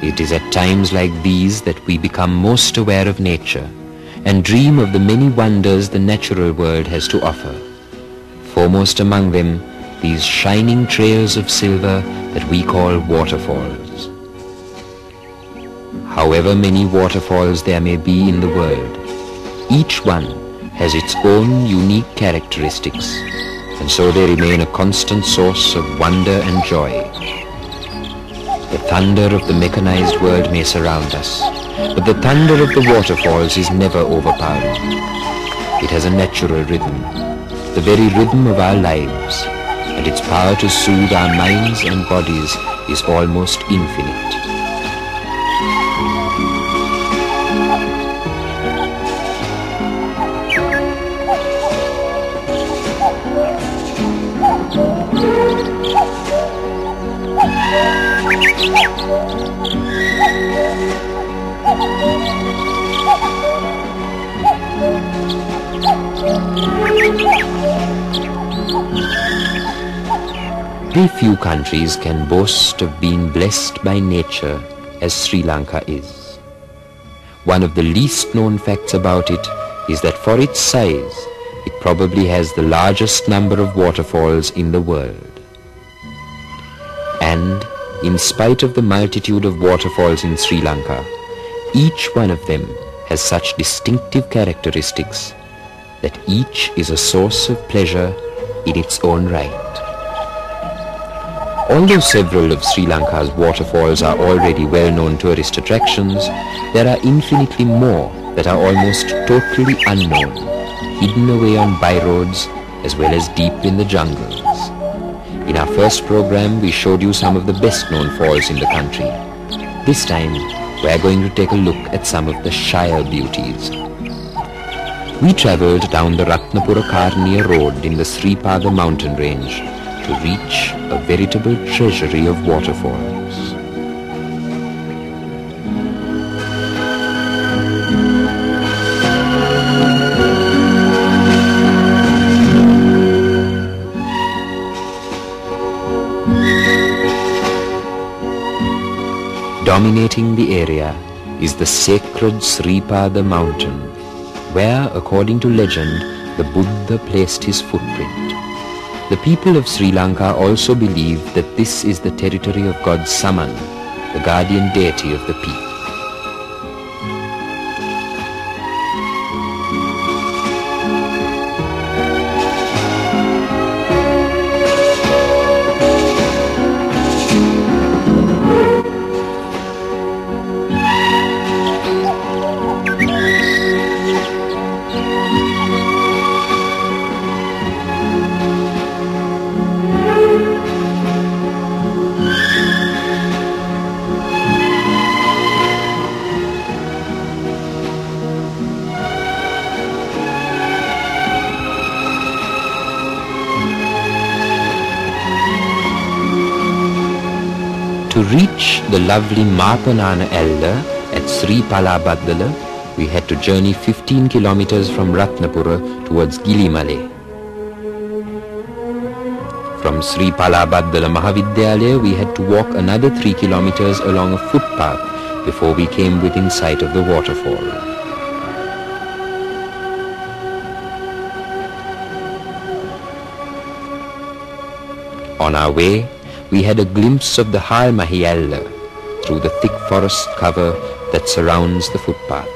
It is at times like these that we become most aware of nature and dream of the many wonders the natural world has to offer. Foremost among them, these shining trails of silver that we call waterfalls. However many waterfalls there may be in the world, each one has its own unique characteristics, and so they remain a constant source of wonder and joy. The thunder of the mechanized world may surround us, but the thunder of the waterfalls is never overpowering. It has a natural rhythm, the very rhythm of our lives, and its power to soothe our minds and bodies is almost infinite. Very few countries can boast of being blessed by nature as Sri Lanka is. One of the least known facts about it is that for its size, it probably has the largest number of waterfalls in the world. And in spite of the multitude of waterfalls in Sri Lanka, each one of them has such distinctive characteristics that each is a source of pleasure in its own right. Although several of Sri Lanka's waterfalls are already well-known tourist attractions, there are infinitely more that are almost totally unknown, hidden away on byroads as well as deep in the jungles. In our first program, we showed you some of the best-known falls in the country. This time, we are going to take a look at some of the shire beauties. We travelled down the Ratnapura Karniya road in the Sri Pada mountain range to reach a veritable treasury of waterfalls. Dominating the area is the sacred Sri Pada mountain, where, according to legend, the Buddha placed his footprint. The people of Sri Lanka also believe that this is the territory of god Saman, the guardian deity of the peak. To reach the lovely Mapanana elder at Sri Palabhaddala, we had to journey 15 kilometers from Ratnapura towards Gilimale. From Sri Palabhaddala Mahavidyalaya, we had to walk another 3 kilometers along a footpath before we came within sight of the waterfall. On our way, we had a glimpse of the Halmahiyalla through the thick forest cover that surrounds the footpath.